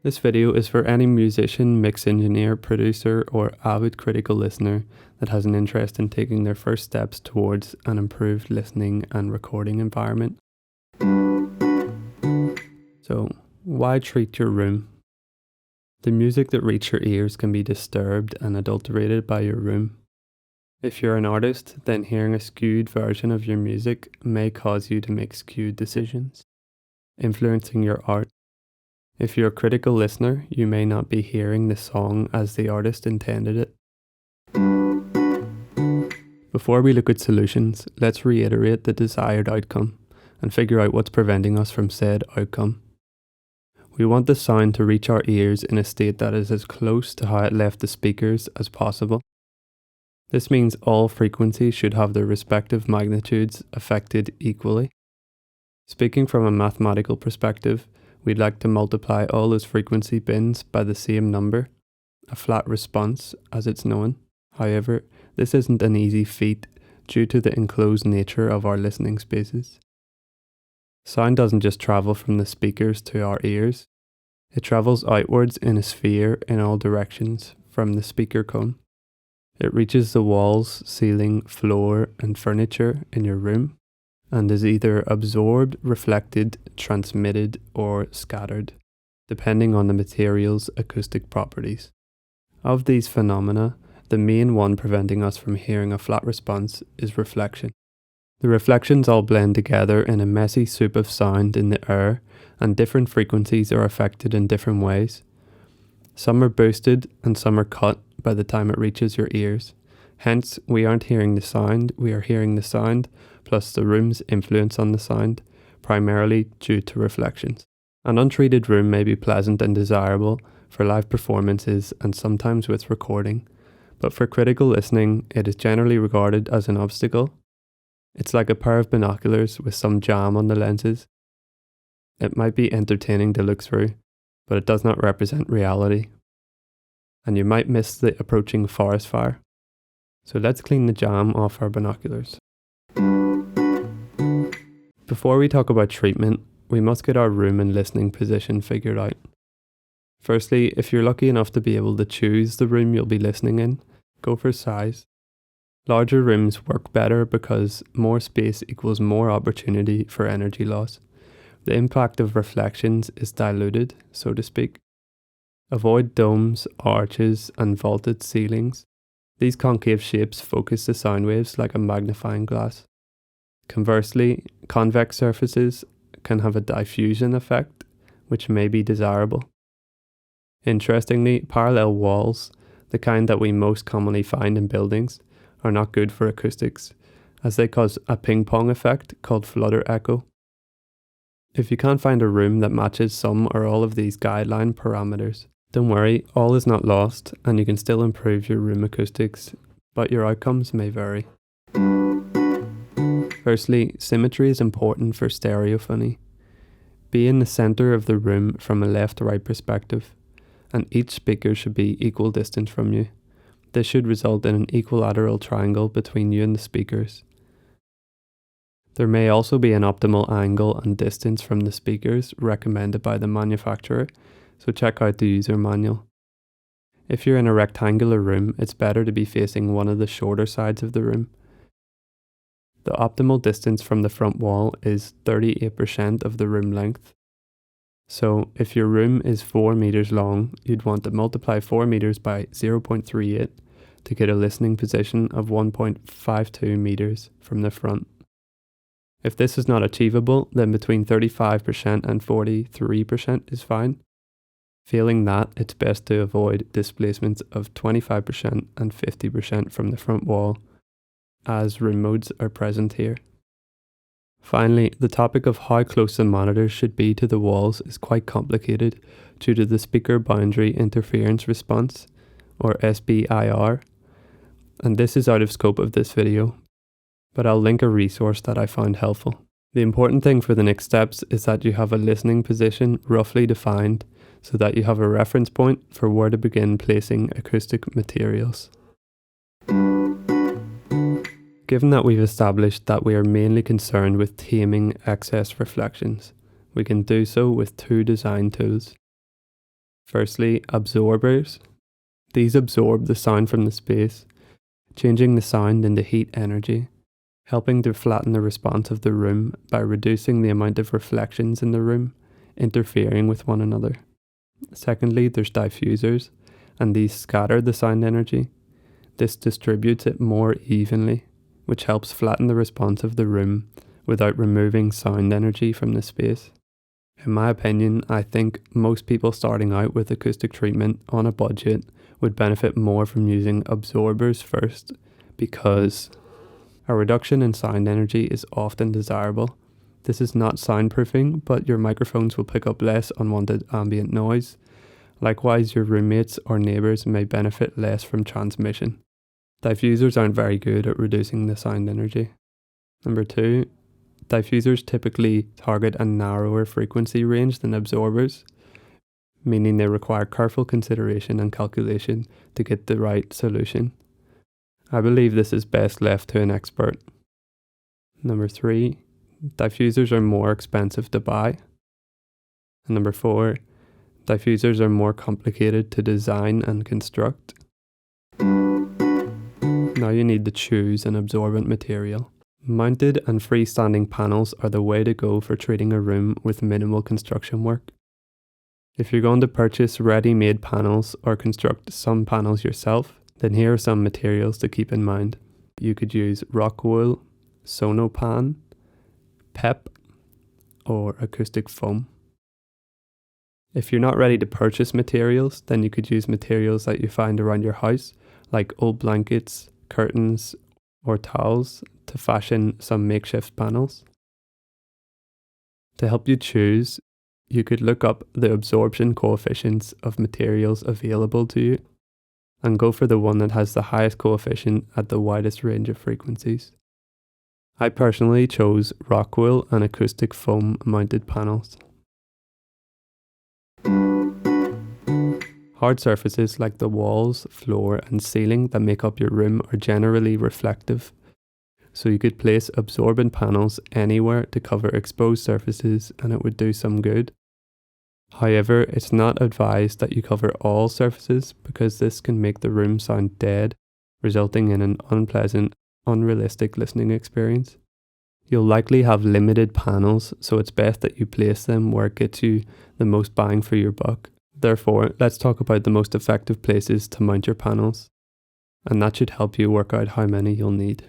This video is for any musician, mix engineer, producer, or avid critical listener that has an interest in taking their first steps towards an improved listening and recording environment. So, why treat your room? The music that reaches your ears can be disturbed and adulterated by your room. If you're an artist, then hearing a skewed version of your music may cause you to make skewed decisions, influencing your art. If you're a critical listener, you may not be hearing the song as the artist intended it. Before we look at solutions, let's reiterate the desired outcome and figure out what's preventing us from said outcome. We want the sound to reach our ears in a state that is as close to how it left the speakers as possible. This means all frequencies should have their respective magnitudes affected equally. Speaking from a mathematical perspective, we'd like to multiply all those frequency bins by the same number, a flat response as it's known. However, this isn't an easy feat due to the enclosed nature of our listening spaces. Sound doesn't just travel from the speakers to our ears, it travels outwards in a sphere in all directions from the speaker cone. It reaches the walls, ceiling, floor, and furniture in your room, and is either absorbed, reflected, transmitted, or scattered, depending on the material's acoustic properties. Of these phenomena, the main one preventing us from hearing a flat response is reflection. The reflections all blend together in a messy soup of sound in the air, and different frequencies are affected in different ways. Some are boosted and some are cut by the time it reaches your ears. Hence, we aren't hearing the sound, we are hearing the sound, plus the room's influence on the sound, primarily due to reflections. An untreated room may be pleasant and desirable for live performances and sometimes with recording, but for critical listening, it is generally regarded as an obstacle. It's like a pair of binoculars with some jam on the lenses. It might be entertaining to look through, but it does not represent reality. And you might miss the approaching forest fire. So let's clean the jam off our binoculars. Before we talk about treatment, we must get our room and listening position figured out. Firstly, if you're lucky enough to be able to choose the room you'll be listening in, go for size. Larger rooms work better because more space equals more opportunity for energy loss. The impact of reflections is diluted, so to speak. Avoid domes, arches, and vaulted ceilings. These concave shapes focus the sound waves like a magnifying glass. Conversely, convex surfaces can have a diffusion effect, which may be desirable. Interestingly, parallel walls, the kind that we most commonly find in buildings, are not good for acoustics, as they cause a ping-pong effect called flutter echo. If you can't find a room that matches some or all of these guideline parameters, don't worry, all is not lost and you can still improve your room acoustics, but your outcomes may vary. Firstly, symmetry is important for stereophony. Be in the center of the room from a left-to-right perspective, and each speaker should be equal distance from you. This should result in an equilateral triangle between you and the speakers. There may also be an optimal angle and distance from the speakers recommended by the manufacturer, so check out the user manual. If you're in a rectangular room, it's better to be facing one of the shorter sides of the room. The optimal distance from the front wall is 38% of the room length. So if your room is 4 meters long, you'd want to multiply 4 meters by 0.38 to get a listening position of 1.52 meters from the front. If this is not achievable, then between 35% and 43% is fine. Failing that, it's best to avoid displacements of 25% and 50% from the front wall, as room modes are present here. Finally, the topic of how close the monitors should be to the walls is quite complicated due to the speaker boundary interference response, or SBIR, and this is out of scope of this video, but I'll link a resource that I found helpful. The important thing for the next steps is that you have a listening position roughly defined so that you have a reference point for where to begin placing acoustic materials. Given that we've established that we are mainly concerned with taming excess reflections, we can do so with two design tools. Firstly, absorbers. These absorb the sound from the space, changing the sound into heat energy, helping to flatten the response of the room by reducing the amount of reflections in the room, interfering with one another. Secondly, there's diffusers, and these scatter the sound energy. This distributes it more evenly, which helps flatten the response of the room without removing sound energy from the space. In my opinion, I think most people starting out with acoustic treatment on a budget would benefit more from using absorbers first, because a reduction in sound energy is often desirable. This is not soundproofing, but your microphones will pick up less unwanted ambient noise. Likewise, your roommates or neighbours may benefit less from transmission. Diffusers aren't very good at reducing the sound energy. Number 2, diffusers typically target a narrower frequency range than absorbers, meaning they require careful consideration and calculation to get the right solution. I believe this is best left to an expert. Number 3, diffusers are more expensive to buy. And number 4, diffusers are more complicated to design and construct. Now you need to choose an absorbent material. Mounted and freestanding panels are the way to go for treating a room with minimal construction work. If you're going to purchase ready-made panels or construct some panels yourself, then here are some materials to keep in mind. You could use rock wool, sonopan, PEP, or acoustic foam. If you're not ready to purchase materials, then you could use materials that you find around your house, like old blankets, curtains, or towels to fashion some makeshift panels. To help you choose, you could look up the absorption coefficients of materials available to you and go for the one that has the highest coefficient at the widest range of frequencies. I personally chose rock wool and acoustic foam mounted panels. Hard surfaces like the walls, floor, and ceiling that make up your room are generally reflective, so you could place absorbent panels anywhere to cover exposed surfaces and it would do some good. However, it's not advised that you cover all surfaces because this can make the room sound dead, resulting in an unpleasant, unrealistic listening experience. You'll likely have limited panels, so it's best that you place them where it gets you the most bang for your buck. Therefore, let's talk about the most effective places to mount your panels, and that should help you work out how many you'll need.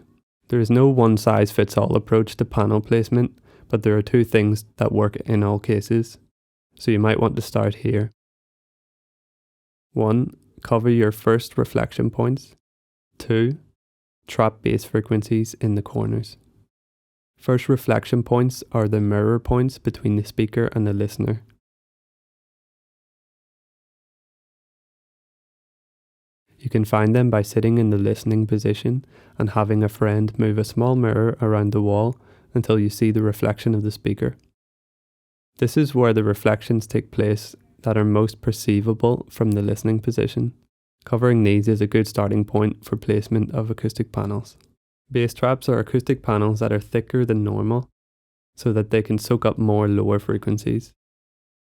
There is no one-size-fits-all approach to panel placement, but there are 2 things that work in all cases, so you might want to start here. 1. Cover your first reflection points. 2. Trap bass frequencies in the corners. First reflection points are the mirror points between the speaker and the listener. You can find them by sitting in the listening position and having a friend move a small mirror around the wall until you see the reflection of the speaker. This is where the reflections take place that are most perceivable from the listening position. Covering these is a good starting point for placement of acoustic panels. Bass traps are acoustic panels that are thicker than normal, so that they can soak up more lower frequencies.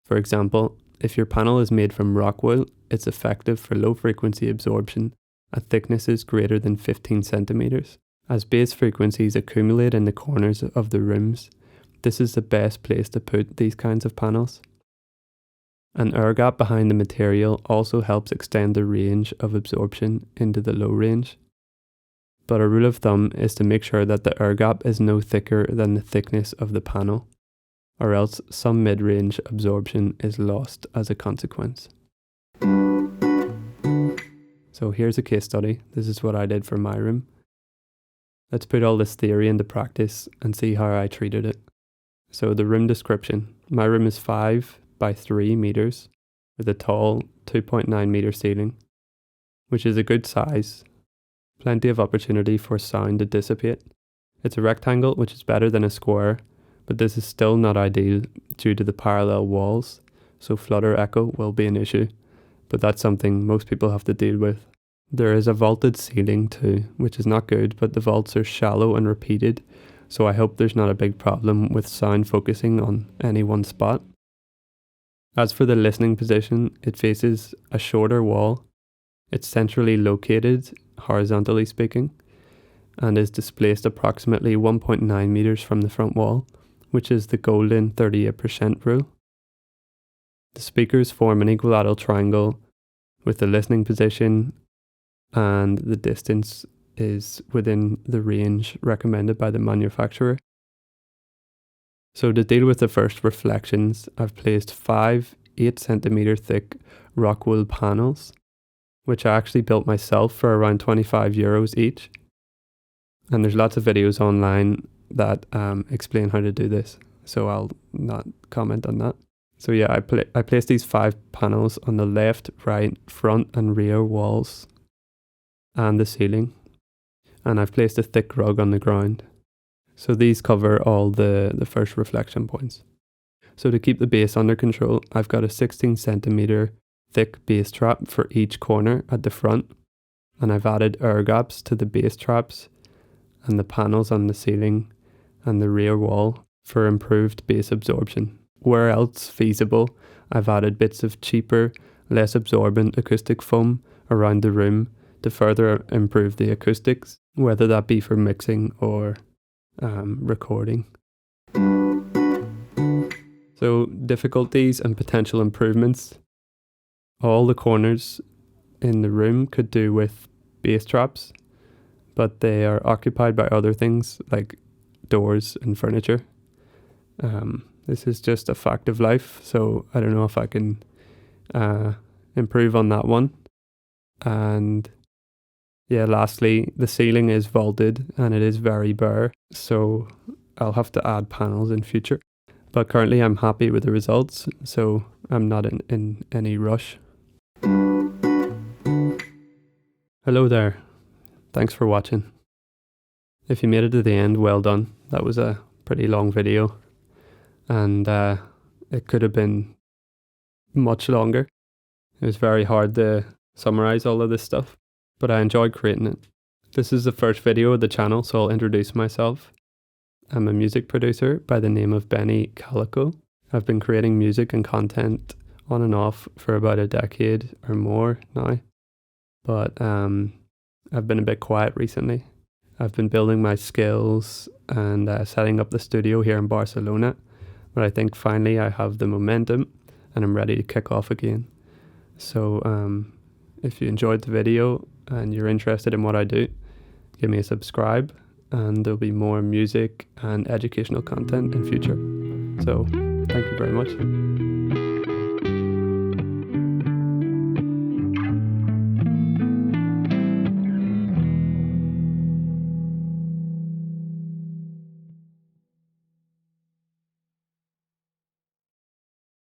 For example, if your panel is made from rock wool, it's effective for low frequency absorption at thicknesses greater than 15 centimeters. As bass frequencies accumulate in the corners of the rooms, this is the best place to put these kinds of panels. An air gap behind the material also helps extend the range of absorption into the low range. But a rule of thumb is to make sure that the air gap is no thicker than the thickness of the panel, or else some mid-range absorption is lost as a consequence. So here's a case study. This is what I did for my room. Let's put all this theory into practice and see how I treated it. So the room description. My room is 5 by 3 meters with a tall 2.9 meter ceiling, which is a good size. Plenty of opportunity for sound to dissipate. It's a rectangle, which is better than a square, but this is still not ideal due to the parallel walls, so flutter echo will be an issue, but that's something most people have to deal with. There is a vaulted ceiling too, which is not good, but the vaults are shallow and repeated, so I hope there's not a big problem with sound focusing on any one spot. As for the listening position, it faces a shorter wall. It's centrally located, horizontally speaking, and is displaced approximately 1.9 meters from the front wall, which is the golden 38% rule. The speakers form an equilateral triangle with the listening position, and the distance is within the range recommended by the manufacturer. So to deal with the first reflections, I've placed 5 8cm thick rock wool panels, which I actually built myself for around €25 each. And there's lots of videos online that explain how to do this, so I'll not comment on that. So yeah, I placed these 5 panels on the left, right, front and rear walls and the ceiling, and I've placed a thick rug on the ground. So these cover all the first reflection points. So to keep the bass under control, I've got a 16cm thick bass trap for each corner at the front, and I've added air gaps to the bass traps and the panels on the ceiling and the rear wall for improved bass absorption. Where else feasible, I've added bits of cheaper, less absorbent acoustic foam around the room to further improve the acoustics, whether that be for mixing or recording. So difficulties and potential improvements. All the corners in the room could do with bass traps, but they are occupied by other things like doors and furniture. This is just a fact of life, so I don't know if I can improve on that one. And yeah, lastly, the ceiling is vaulted and it is very bare, so I'll have to add panels in future. But currently I'm happy with the results, so I'm not in any rush. Hello there. Thanks for watching. If you made it to the end, well done. That was a pretty long video, and it could have been much longer. It was very hard to summarize all of this stuff, but I enjoyed creating it. This is the first video of the channel, so I'll introduce myself. I'm a music producer by the name of Benny Calico. I've been creating music and content on and off for about a decade or more now, but I've been a bit quiet recently. I've been building my skills and setting up the studio here in Barcelona, but I think finally I have the momentum and I'm ready to kick off again. So if you enjoyed the video and you're interested in what I do, give me a subscribe, and there'll be more music and educational content in future. So thank you very much.